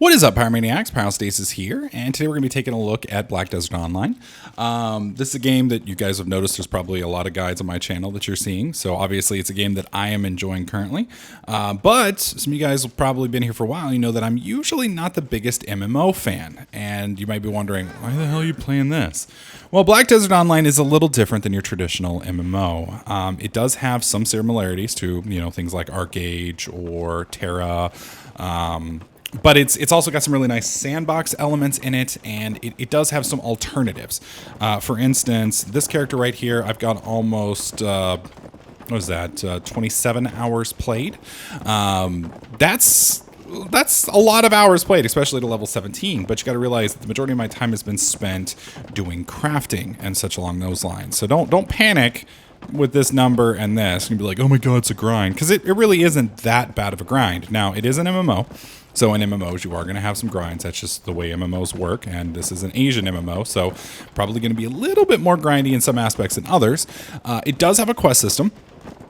What is up, Pyromaniacs? Pyrostasis here, and today we're going to be taking a look at Black Desert Online. This is a game that you guys have noticed there's probably a lot of guides on my channel that you're seeing, so obviously it's a game that I am enjoying currently. But some of you guys have probably been here for a while, you know that I'm usually not the biggest MMO fan, and you might be wondering, why the hell are you playing this? Well, Black Desert Online is a little different than your traditional MMO. It does have some similarities to, you know, things like ArcAge or Terra, but it's also got some really nice sandbox elements in it, and it does have some alternatives. For instance, this character right here, I've got almost, what was that, 27 hours played. That's a lot of hours played, especially to level 17, but you got to realize the majority of my time has been spent doing crafting and such along those lines. So don't panic with this number and this and be like, oh my god, it's a grind, because it really isn't that bad of a grind. Now, it is an MMO, so in MMOs you are going to have some grinds. That's just the way MMOs work, and this is an Asian MMO, so probably going to be a little bit more grindy in some aspects than others. It does have a quest system.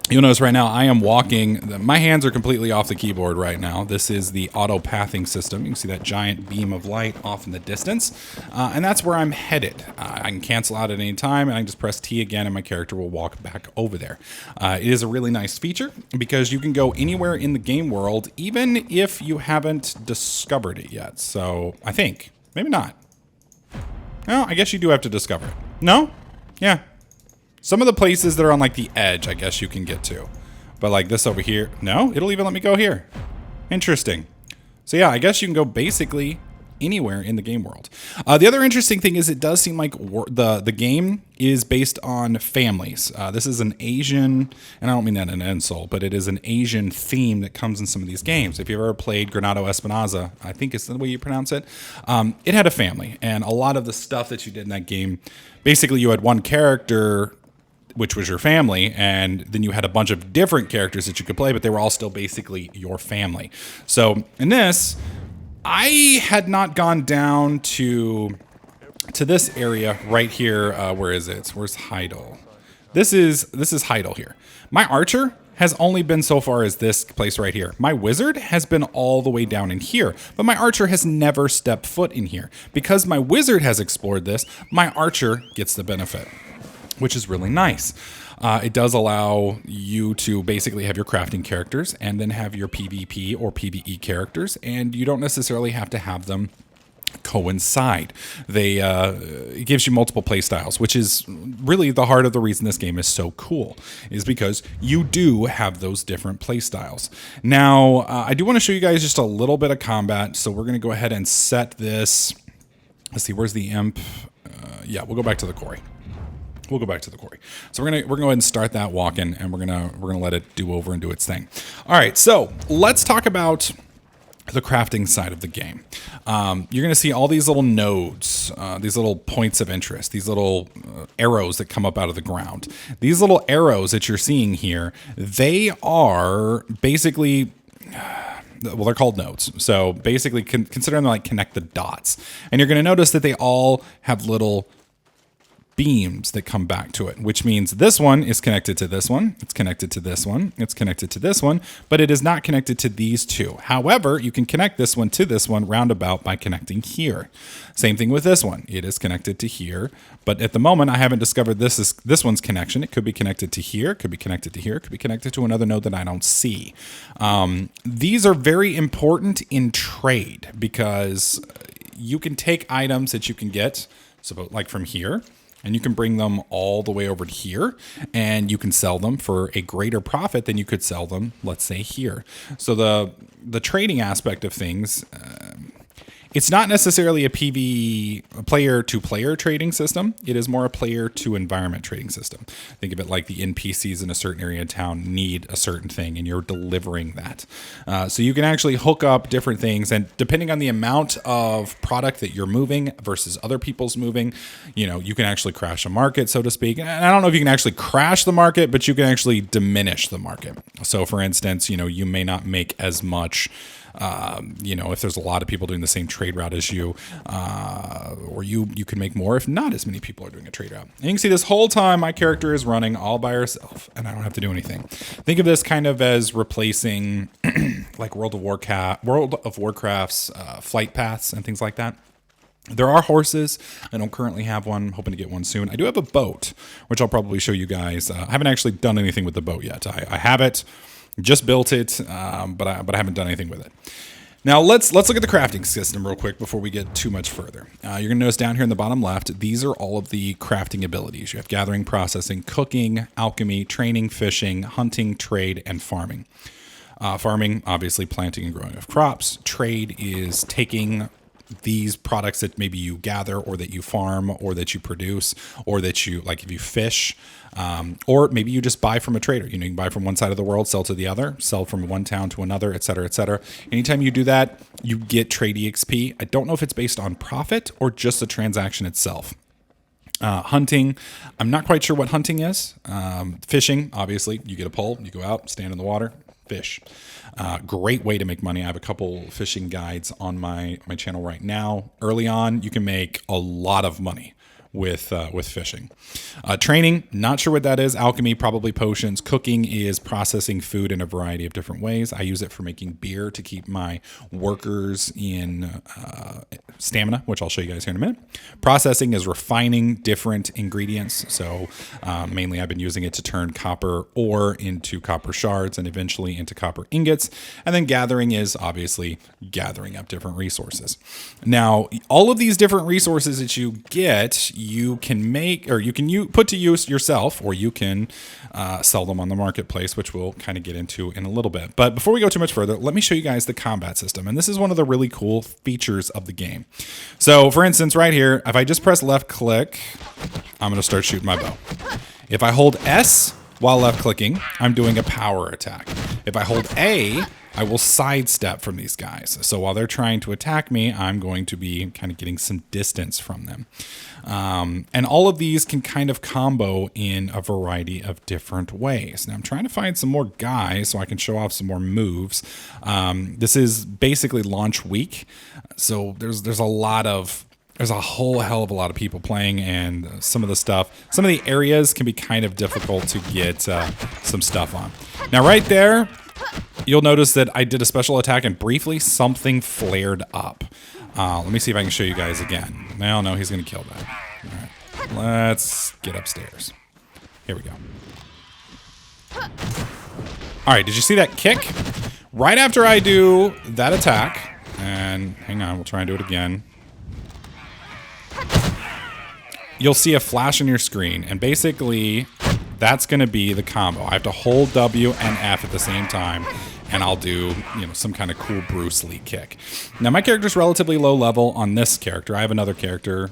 You'll notice right now I am walking, my hands are completely off the keyboard right now. This is the auto pathing system. You can see that giant beam of light off in the distance, and that's where I'm headed. I can cancel out at any time, and I can just press T again and my character will walk back over there. It is a really nice feature because you can go anywhere in the game world even if you haven't discovered it yet. So I think, maybe not. No, I guess you do have to discover it. No? Yeah. Some of the places that are on like the edge, I guess you can get to. But like this over here, no, it'll even let me go here. Interesting. So yeah, I guess you can go basically anywhere in the game world. The other interesting thing is it does seem like the game is based on families. This is an Asian, and I don't mean that in an insult, but it is an Asian theme that comes in some of these games. If you've ever played Granado Espinosa, I think it's the way you pronounce it, it had a family. And a lot of the stuff that you did in that game, basically you had one character which was your family, and then you had a bunch of different characters that you could play, but they were all still basically your family. So in this, I had not gone down to this area right here. Where is it? Where's Heidel? This is Heidel here. My archer has only been so far as this place right here. My wizard has been all the way down in here, but my archer has never stepped foot in here. Because my wizard has explored this, my archer gets the benefit, which is really nice. It does allow you to basically have your crafting characters and then have your PvP or PvE characters, and you don't necessarily have to have them coincide. It gives you multiple play styles, which is really the heart of the reason this game is so cool, is because you do have those different play styles. Now, I do want to show you guys just a little bit of combat, so we're going to go ahead and set this. Let's see, where's the imp? Yeah, we'll go back to the quarry. We'll go back to the quarry. So we're gonna go ahead and start that walking, and we're gonna let it do over and do its thing. All right, so let's talk about the crafting side of the game. You're gonna see all these little nodes, these little points of interest, these little arrows that come up out of the ground. These little arrows that you're seeing here, they are basically, well, they're called nodes. So basically, consider them like connect the dots, and you're gonna notice that they all have little beams that come back to it, which means this one is connected to this one, it's connected to this one, it's connected to this one, but it is not connected to these two. However, you can connect this one to this one roundabout by connecting here. Same thing with this one. It is connected to here, but at the moment I haven't discovered this one's connection. It could be connected to here, could be connected to here, could be connected to another node that I don't see. These are very important in trade because you can take items that you can get, so like from here, and you can bring them all the way over to here, and you can sell them for a greater profit than you could sell them, let's say, here. So the trading aspect of things, it's not necessarily a player-to-player trading system. It is more a player-to-environment trading system. Think of it like the NPCs in a certain area of town need a certain thing, and you're delivering that. So you can actually hook up different things, and depending on the amount of product that you're moving versus other people's moving, you know, you can actually crash a market, so to speak. And I don't know if you can actually crash the market, but you can actually diminish the market. So, for instance, you know, you may not make as much You know, if there's a lot of people doing the same trade route as you, or you can make more if not as many people are doing a trade route. And you can see this whole time my character is running all by herself and I don't have to do anything. Think of this kind of as replacing like World of Warcraft's flight paths and things like that. There are horses. I don't currently have one. I'm hoping to get one soon. I do have a boat, which I'll probably show you guys. I haven't actually done anything with the boat yet. I have it, just built it, but I haven't done anything with it. Now let's look at the crafting system real quick before we get too much further. You're gonna notice down here in the bottom left, these are all of the crafting abilities. You have gathering, processing, cooking, alchemy, training, fishing, hunting, trade, and farming. Farming, obviously planting and growing of crops. Trade is taking these products that maybe you gather or that you farm or that you produce or that you, like if you fish, or maybe you just buy from a trader. You know, you can buy from one side of the world, sell to the other, sell from one town to another, et cetera, et cetera. Anytime you do that, you get trade EXP. I don't know if it's based on profit or just the transaction itself. Hunting, I'm not quite sure what hunting is. Fishing, obviously, you get a pole, you go out, stand in the water, fish. Great way to make money. I have a couple fishing guides on my channel right now. Early on, you can make a lot of money with fishing. Training, not sure what that is. Alchemy, probably potions. Cooking is processing food in a variety of different ways. I use it for making beer to keep my workers in stamina, which I'll show you guys here in a minute. Processing is refining different ingredients. So mainly I've been using it to turn copper ore into copper shards and eventually into copper ingots. And then gathering is obviously gathering up different resources. Now, all of these different resources that you get, you can make, or you can put to use yourself, or you can sell them on the marketplace, which we'll kind of get into in a little bit. But before we go too much further, let me show you guys the combat system. And this is one of the really cool features of the game. So for instance, right here, if I just press left click, I'm going to start shooting my bow. If I hold S while left clicking, I'm doing a power attack. If I hold A, I will sidestep from these guys. So while they're trying to attack me, I'm going to be kind of getting some distance from them. And all of these can kind of combo in a variety of different ways. Now I'm trying to find some more guys so I can show off some more moves. This is basically launch week. So there's a whole hell of a lot of people playing, and some of the areas can be kind of difficult to get some stuff on. Now right there, you'll notice that I did a special attack and briefly something flared up. Let me see if I can show you guys again. No, he's going to kill that. All right, let's get upstairs. Here we go. All right, did you see that kick? Right after I do that attack, and hang on, we'll try and do it again. You'll see a flash on your screen, and basically that's going to be the combo. I have to hold W and F at the same time, and I'll do, some kind of cool Bruce Lee kick. Now, my character's relatively low level on this character. I have another character.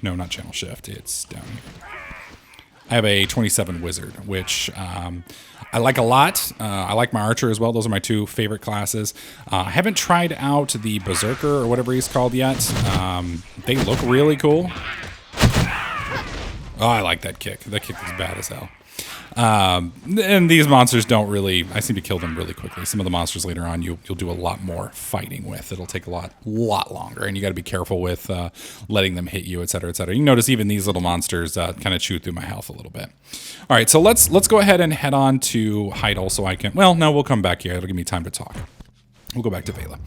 No, not channel shift. It's down here. I have a 27 wizard, which I like a lot. I like my archer as well. Those are my two favorite classes. I haven't tried out the berserker or whatever he's called yet. They look really cool. Oh, I like that kick. That kick is bad as hell. And these monsters don't really, I seem to kill them really quickly. Some of the monsters later on you'll do a lot more fighting with. It'll take a lot longer, and you got to be careful with letting them hit you, et cetera, et cetera. You can notice even these little monsters kind of chew through my health a little bit. All right, so let's go ahead and head on to Heidel so I can, well, no, we'll come back here. It'll give me time to talk. We'll go back to Vela.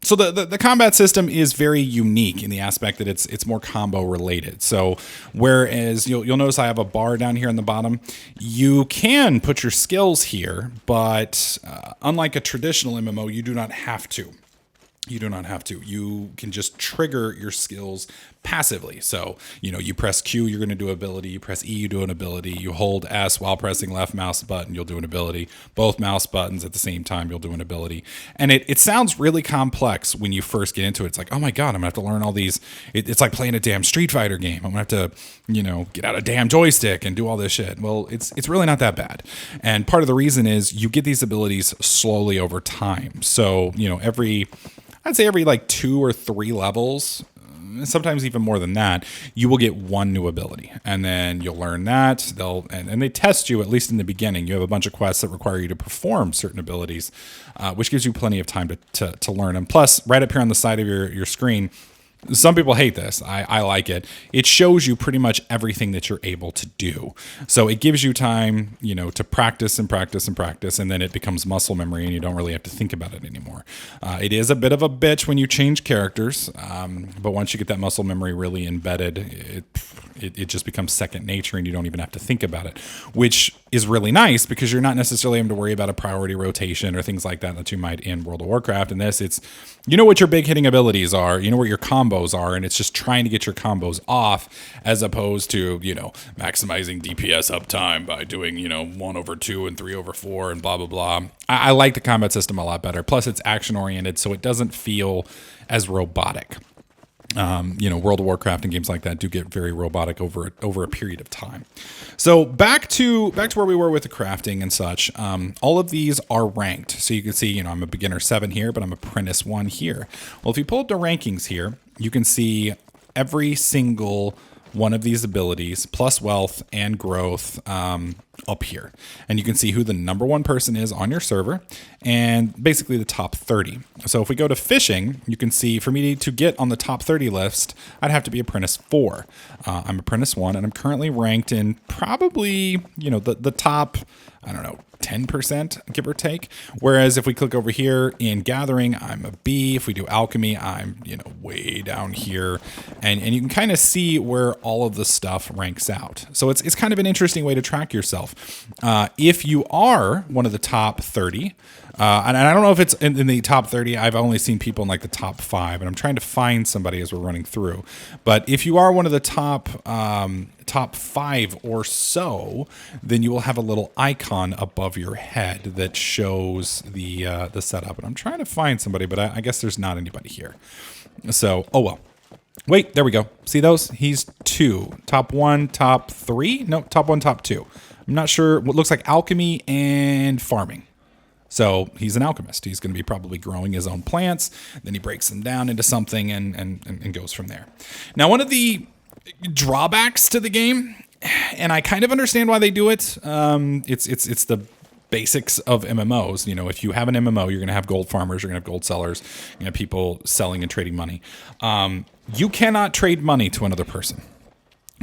So the combat system is very unique in the aspect that it's more combo related. So whereas you'll notice I have a bar down here in the bottom, you can put your skills here, but unlike a traditional MMO, you do not have to. You do not have to. You can just trigger your skills passively. So, you press Q, you're going to do an ability. You press E, you do an ability. You hold S while pressing left mouse button, you'll do an ability. Both mouse buttons at the same time, you'll do an ability. And it sounds really complex when you first get into it. It's like, oh my God, I'm going to have to learn all these. It's like playing a damn Street Fighter game. I'm going to have to, get out a damn joystick and do all this shit. Well, it's really not that bad. And part of the reason is you get these abilities slowly over time. So, I'd say every like 2 or 3 levels, sometimes even more than that, you will get one new ability, and then you'll learn that. And they test you, at least in the beginning. You have a bunch of quests that require you to perform certain abilities, which gives you plenty of time to learn them. Plus, right up here on the side of your screen, some people hate this. I like it. It shows you pretty much everything that you're able to do. So it gives you time, to practice and practice and practice, and then it becomes muscle memory and you don't really have to think about it anymore. It is a bit of a bitch when you change characters, but once you get that muscle memory really embedded, it just becomes second nature and you don't even have to think about it, which is really nice because you're not necessarily having to worry about a priority rotation or things like that you might in World of Warcraft. In this, it's, what your big hitting abilities are, what your combos are, and it's just trying to get your combos off as opposed to, maximizing DPS uptime by doing, 1/2 and 3/4 and blah, blah, blah. I like the combat system a lot better. Plus, it's action oriented, so it doesn't feel as robotic. World of Warcraft and games like that do get very robotic over a period of time. So back to where we were with the crafting and such. All of these are ranked. So you can see, I'm a beginner 7 here, but I'm apprentice 1 here. Well, if you pull up the rankings here, you can see every single one of these abilities plus wealth and growth up here, and you can see who the number 1 person is on your server and basically the top 30. So if we go to fishing, you can see for me to get on the top 30 list, I'd have to be apprentice 4. I'm apprentice 1 and I'm currently ranked in probably the top, I don't know, 10%, give or take. Whereas if we click over here in gathering, I'm a B. If we do alchemy, I'm, way down here. And you can kind of see where all of the stuff ranks out. So it's kind of an interesting way to track yourself. If you are one of the top 30, and I don't know if it's in the top 30, I've only seen people in like the top 5, and I'm trying to find somebody as we're running through. But if you are one of the top 5 or so, then you will have a little icon above your head that shows the setup. And I'm trying to find somebody, but I guess there's not anybody here. So, oh well. Wait, there we go. See those? He's 2. Top 1, top 3? No, top 1, top 2. I'm not sure. What looks like alchemy and farming. So he's an alchemist. He's going to be probably growing his own plants. Then he breaks them down into something and goes from there. Now, one of the drawbacks to the game, and I kind of understand why they do it. It's the basics of MMOs. If you have an MMO, you're going to have gold farmers, you're going to have gold sellers, people selling and trading money. You cannot trade money to another person.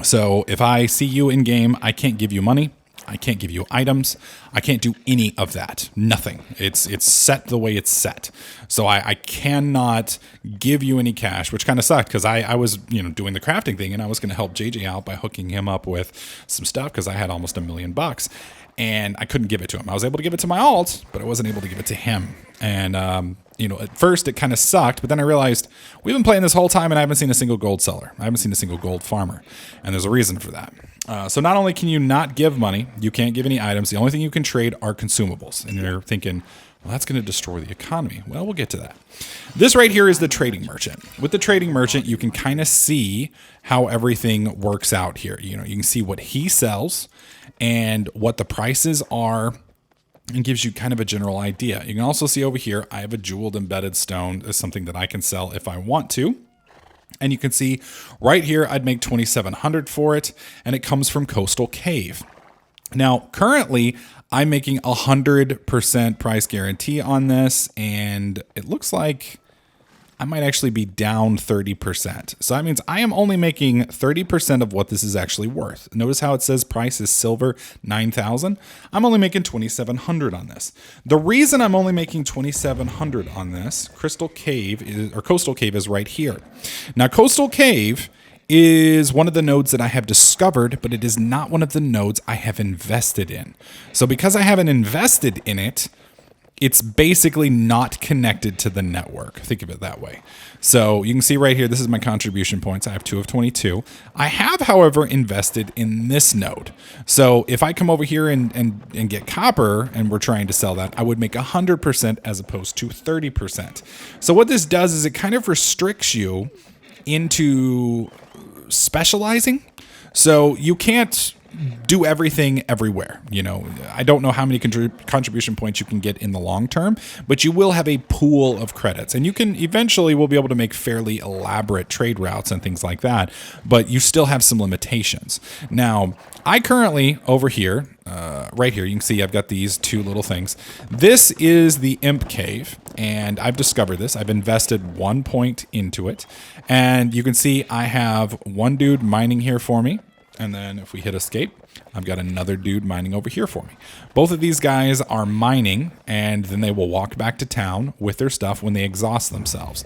So if I see you in game, I can't give you money. I can't give you items. I can't do any of that. Nothing. It's set the way it's set. So I cannot give you any cash, which kind of sucked because I was doing the crafting thing and I was going to help JJ out by hooking him up with some stuff because I had almost $1 million and I couldn't give it to him. I was able to give it to my alt, but I wasn't able to give it to him. And at first it kind of sucked, but then I realized we've been playing this whole time and I haven't seen a single gold seller. I haven't seen a single gold farmer, and there's a reason for that. So not only can you not give money, you can't give any items. The only thing you can trade are consumables. And you're thinking, well, that's going to destroy the economy. Well, we'll get to that. This right here is the trading merchant. With the trading merchant, you can kind of see how everything works out here. You can see what he sells and what the prices are, and gives you kind of a general idea. You can also see over here, I have a jeweled embedded stone as something that I can sell if I want to. And you can see right here, I'd make 2,700 for it, and it comes from Coastal Cave. Now, currently, I'm making 100% price guarantee on this, and it looks like I might actually be down 30%. So that means I am only making 30% of what this is actually worth. Notice how it says price is silver 9,000. I'm only making 2,700 on this. The reason I'm only making 2,700 on this, Coastal Cave is right here. Now, Coastal Cave is one of the nodes that I have discovered, but it is not one of the nodes I have invested in. So because I haven't invested in it, it's basically not connected to the network. Think of it that way. So you can see right here, this is my contribution points. I have 2 of 22. I have, however, invested in this node. So if I come over here and get copper and we're trying to sell that, I would make 100% as opposed to 30%. So what this does is it kind of restricts you into specializing. So you can't do everything everywhere. You know, I don't know how many contribution points you can get in the long term, but you will have a pool of credits, and you can eventually will be able to make fairly elaborate trade routes and things like that, but you still have some limitations. Now, I currently over here, right here, you can see I've got these two little things. This is the Imp Cave, and I've discovered this. I've invested 1 point into it, and you can see I have one dude mining here for me. And then if we hit escape, I've got another dude mining over here for me. Both of these guys are mining, and then they will walk back to town with their stuff when they exhaust themselves.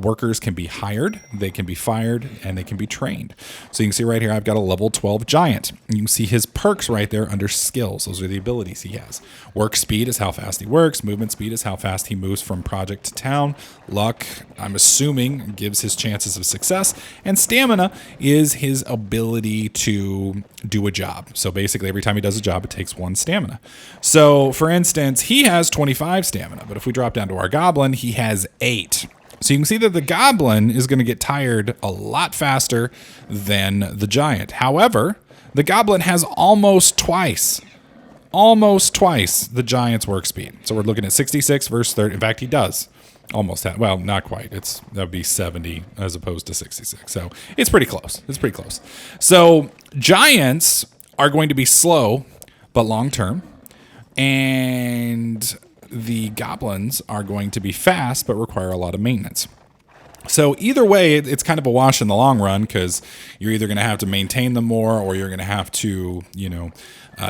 Workers can be hired, they can be fired, and they can be trained. So you can see right here, I've got a level 12 giant. You can see his perks right there under skills. Those are the abilities he has. Work speed is how fast he works. Movement speed is how fast he moves from project to town. Luck, I'm assuming, gives his chances of success. And stamina is his ability to do a job. So basically, every time he does a job, it takes 1 stamina. So for instance, he has 25 stamina, but if we drop down to our goblin, he has 8. So you can see that the goblin is going to get tired a lot faster than the giant. However, the goblin has almost twice the giant's work speed. So we're looking at 66 versus 30. In fact, he does almost have, well, not quite. That would be 70 as opposed to 66. So it's pretty close. So giants are going to be slow, but long term. And the goblins are going to be fast, but require a lot of maintenance. So either way, it's kind of a wash in the long run, because you're either going to have to maintain them more, or you're going to have to,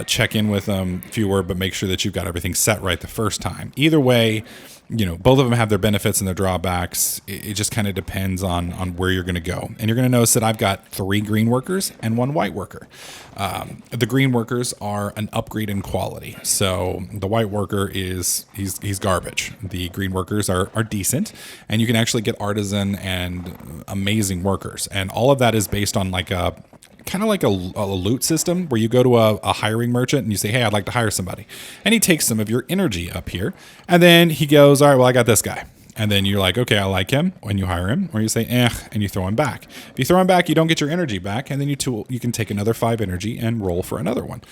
check in with them fewer, but make sure that you've got everything set right the first time. Either way, both of them have their benefits and their drawbacks. It just kind of depends on where you're going to go. And you're going to notice that I've got 3 green workers and 1 white worker. The green workers are an upgrade in quality. So the white worker he's garbage. The green workers are decent, and you can actually get artisan and amazing workers. And all of that is based on like a loot system where you go to a hiring merchant and you say, hey, I'd like to hire somebody. And he takes some of your energy up here. And then he goes, all right, well, I got this guy. And then you're like, okay, I like him when you hire him. Or you say, and you throw him back. If you throw him back, you don't get your energy back. And then you can take another 5 energy and roll for another one.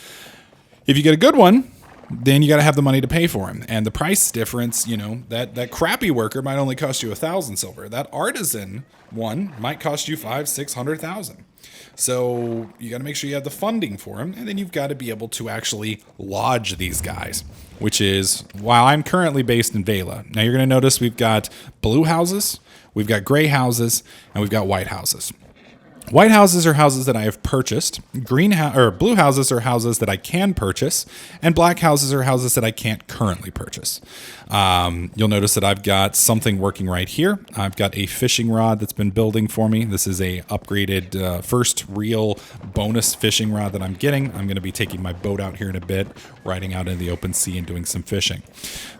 If you get a good one, then you got to have the money to pay for him. And the price difference, that crappy worker might only cost you 1,000 silver. That artisan one might cost you 500,000-600,000. So you got to make sure you have the funding for them, and then you've got to be able to actually lodge these guys, which is, while I'm currently based in Vela. Now you're going to notice we've got blue houses, we've got gray houses, and we've got white houses. White houses are houses that I have purchased. Blue houses are houses that I can purchase, and black houses are houses that I can't currently purchase. You'll notice that I've got something working right here. I've got a fishing rod that's been building for me. This is a upgraded first real bonus fishing rod that I'm getting. I'm going to be taking my boat out here in a bit, riding out in the open sea and doing some fishing.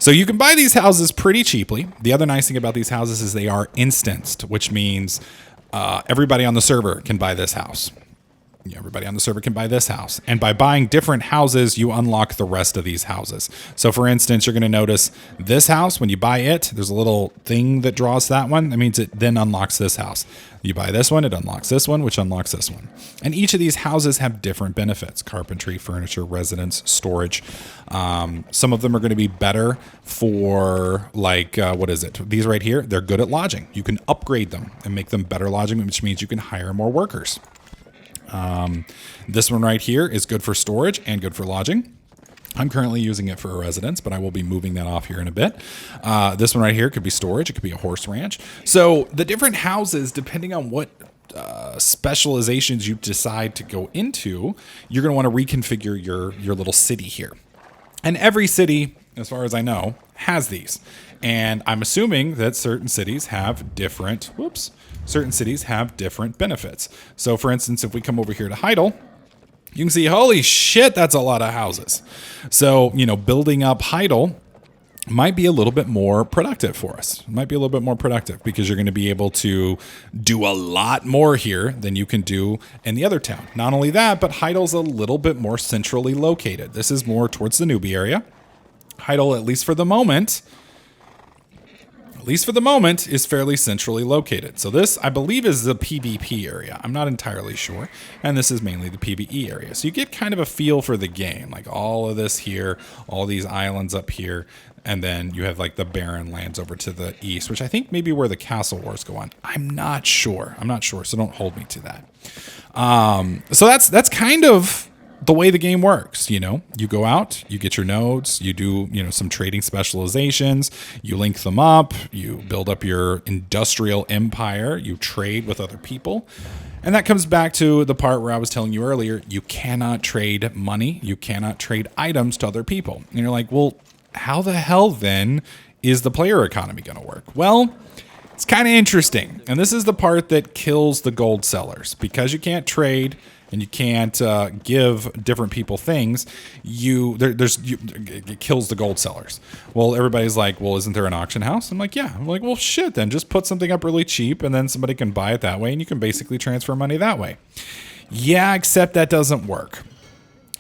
So you can buy these houses pretty cheaply. The other nice thing about these houses is they are instanced, which means everybody on the server can buy this house. Everybody on the server can buy this house. And by buying different houses, you unlock the rest of these houses. So for instance, you're going to notice this house, when you buy it, there's a little thing that draws that one. That means it then unlocks this house. You buy this one, it unlocks this one, which unlocks this one. And each of these houses have different benefits: carpentry, furniture, residence, storage. Some of them are going to be better for these right here. They're good at lodging. You can upgrade them and make them better lodging, which means you can hire more workers. This one right here is good for storage and good for lodging. I'm currently using it for a residence, but I will be moving that off here in a bit. This one right here could be storage. It could be a horse ranch. So the different houses, depending on what specializations you decide to go into, you're going to want to reconfigure your little city here. And every city, as far as I know, has these. And I'm assuming that certain cities have different benefits. So for instance, if we come over here to Heidel, you can see, holy shit, that's a lot of houses. So, building up Heidel might be a little bit more productive for us. It might be a little bit more productive because you're going to be able to do a lot more here than you can do in the other town. Not only that, but Heidel's a little bit more centrally located. This is more towards the newbie area. Heidel, at least for the moment, at least for the moment, is fairly centrally located. So this, I believe, is the PvP area. I'm not entirely sure. And this is mainly the PvE area. So you get kind of a feel for the game. Like all of this here, all these islands up here. And then you have like the barren lands over to the east, which I think maybe where the castle wars go on. I'm not sure. So don't hold me to that. So that's kind of the way the game works. You know, you go out, you get your nodes, you do, you know, some trading specializations, you link them up, you build up your industrial empire, you trade with other people. And that comes back to the part where I was telling you earlier, you cannot trade money, you cannot trade items to other people. And you're like, well, how the hell then is the player economy going to work? Well, it's kind of interesting. And this is the part that kills the gold sellers. Because you can't trade and you can't give different people things, it kills the gold sellers. Well, everybody's like, well, isn't there an auction house? I'm like, yeah. I'm like, well, shit, then just put something up really cheap and then somebody can buy it that way and you can basically transfer money that way. Yeah, except that doesn't work.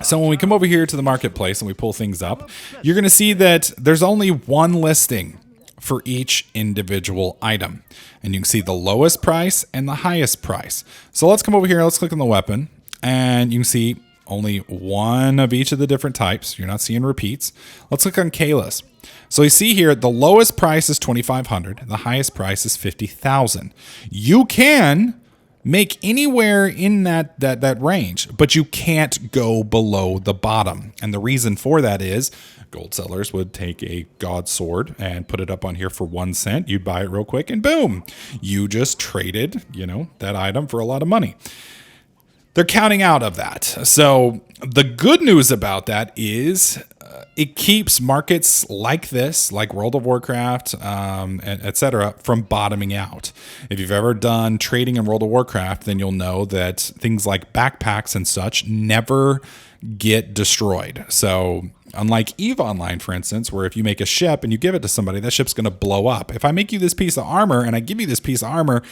So when we come over here to the marketplace and we pull things up, you're going to see that there's only one listing for each individual item. And you can see the lowest price and the highest price. So let's come over here. Let's click on the weapon. And you can see only one of each of the different types. You're not seeing repeats. Let's click on Kayla's. So you see here, the lowest price is $2,500. The highest price is $50,000. You can make anywhere in that range, but you can't go below the bottom. And the reason for that is gold sellers would take a god sword and put it up on here for 1 cent. You'd buy it real quick and boom, you just traded, you know, that item for a lot of money. They're counting out of that. So the good news about that is it keeps markets like this, like World of Warcraft, etc., from bottoming out. If you've ever done trading in World of Warcraft, then you'll know that things like backpacks and such never get destroyed. So unlike EVE Online, for instance, where if you make a ship and you give it to somebody, that ship's going to blow up. If I make you this piece of armor and I give you this piece of armor,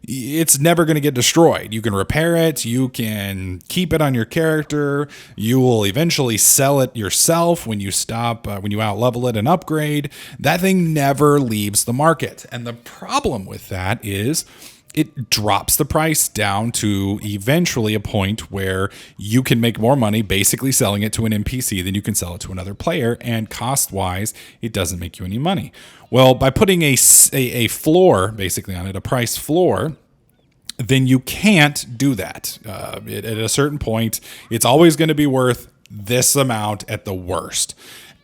it's never going to get destroyed. You can repair it. You can keep it on your character. You will eventually sell it yourself when you stop, when you out-level it and upgrade. That thing never leaves the market. And the problem with that is it drops the price down to eventually a point where you can make more money basically selling it to an NPC than you can sell it to another player. And cost-wise, it doesn't make you any money. Well, by putting a floor basically on it, a price floor, then you can't do that. At a certain point, it's always going to be worth this amount at the worst.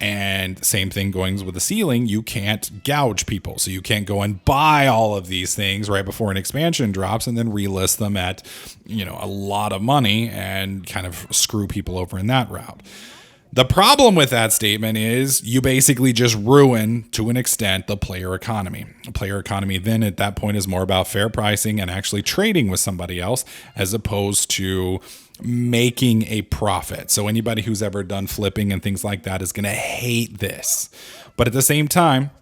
And same thing going with the ceiling, you can't gouge people. So you can't go and buy all of these things right before an expansion drops and then relist them at, you know, a lot of money and kind of screw people over in that route. The problem with that statement is you basically just ruin, to an extent, the player economy. The player economy then at that point is more about fair pricing and actually trading with somebody else as opposed to making a profit. So anybody who's ever done flipping and things like that is going to hate this. But at the same time,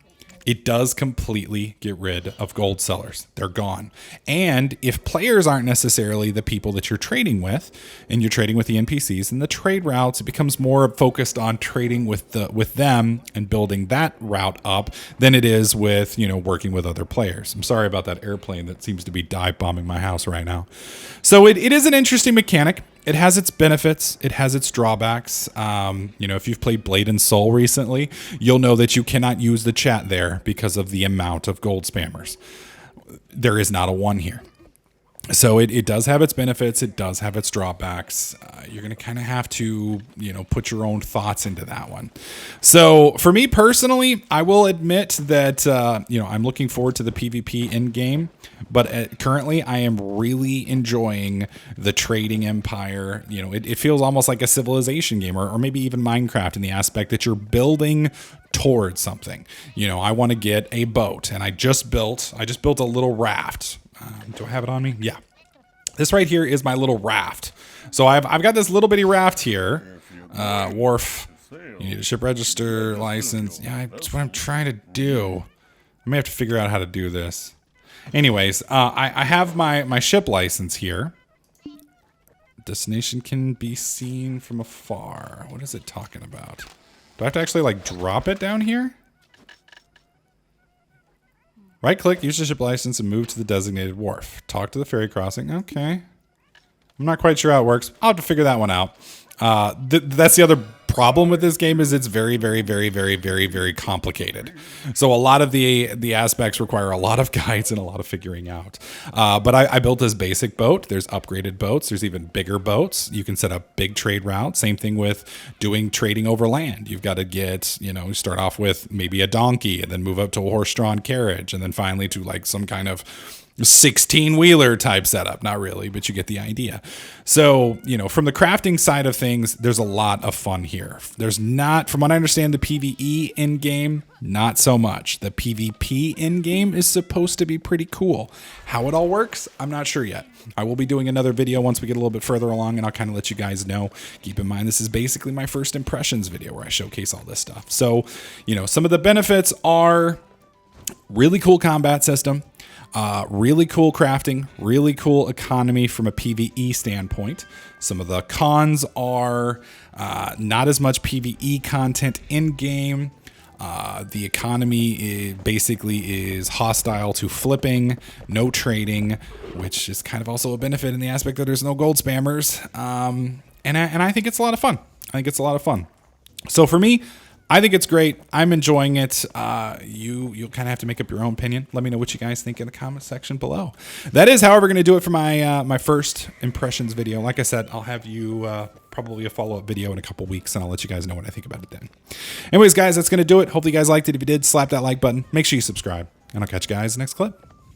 it does completely get rid of gold sellers. They're gone. And if players aren't necessarily the people that you're trading with, and you're trading with the NPCs and the trade routes, it becomes more focused on trading with them and building that route up than it is with, you know, working with other players. I'm sorry about that airplane that seems to be dive bombing my house right now. So it is an interesting mechanic. It has its benefits. It has its drawbacks. You know, if you've played Blade and Soul recently, you'll know that you cannot use the chat there because of the amount of gold spammers. There is not a 1 here. So it does have its benefits. It does have its drawbacks. You're going to kind of have to, you know, put your own thoughts into that one. So for me personally, I will admit that, you know, I'm looking forward to the PvP end game. But currently, I am really enjoying the trading empire. You know, it feels almost like a Civilization game or maybe even Minecraft in the aspect that you're building towards something. You know, I want to get a boat, and I just built a little raft. Do I have it on me? Yeah. This right here is my little raft. So I've got this little bitty raft here. Wharf. You need a ship register license. Yeah, that's what I'm trying to do. I may have to figure out how to do this. Anyways, I have my ship license here. Destination can be seen from afar. What is it talking about? Do I have to actually like drop it down here? Right-click, use the ship license, and move to the designated wharf. Talk to the ferry crossing. Okay. I'm not quite sure how it works. I'll have to figure that one out. That's the other problem with this game is it's very, very, very, very, very, very complicated. So a lot of the aspects require a lot of guides and a lot of figuring out. But I built this basic boat. There's upgraded boats. There's even bigger boats. You can set up big trade routes. Same thing with doing trading over land. You've got to get, you start off with maybe a donkey and then move up to a horse-drawn carriage and then finally to like some kind of 16-wheeler type setup. Not really, but you get the idea. So, from the crafting side of things, there's a lot of fun here. There's not, from what I understand, the PvE in-game, not so much. The PvP in-game is supposed to be pretty cool. How it all works, I'm not sure yet. I will be doing another video once we get a little bit further along, and I'll kind of let you guys know. Keep in mind, this is basically my first impressions video where I showcase all this stuff. So, some of the benefits are really cool combat system. Really cool crafting, really cool economy from a PvE standpoint. Some of the cons are not as much PvE content in game. The economy basically is hostile to flipping, no trading, which is kind of also a benefit in the aspect that there's no gold spammers. And I think it's a lot of fun. So for me, I think it's great. I'm enjoying it. You'll kind of have to make up your own opinion. Let me know what you guys think in the comment section below. That is, however, going to do it for my first impressions video. Like I said, I'll have you probably a follow-up video in a couple weeks, and I'll let you guys know what I think about it then. Anyways, guys, that's going to do it. Hopefully you guys liked it. If you did, slap that like button. Make sure you subscribe, and I'll catch you guys in the next clip.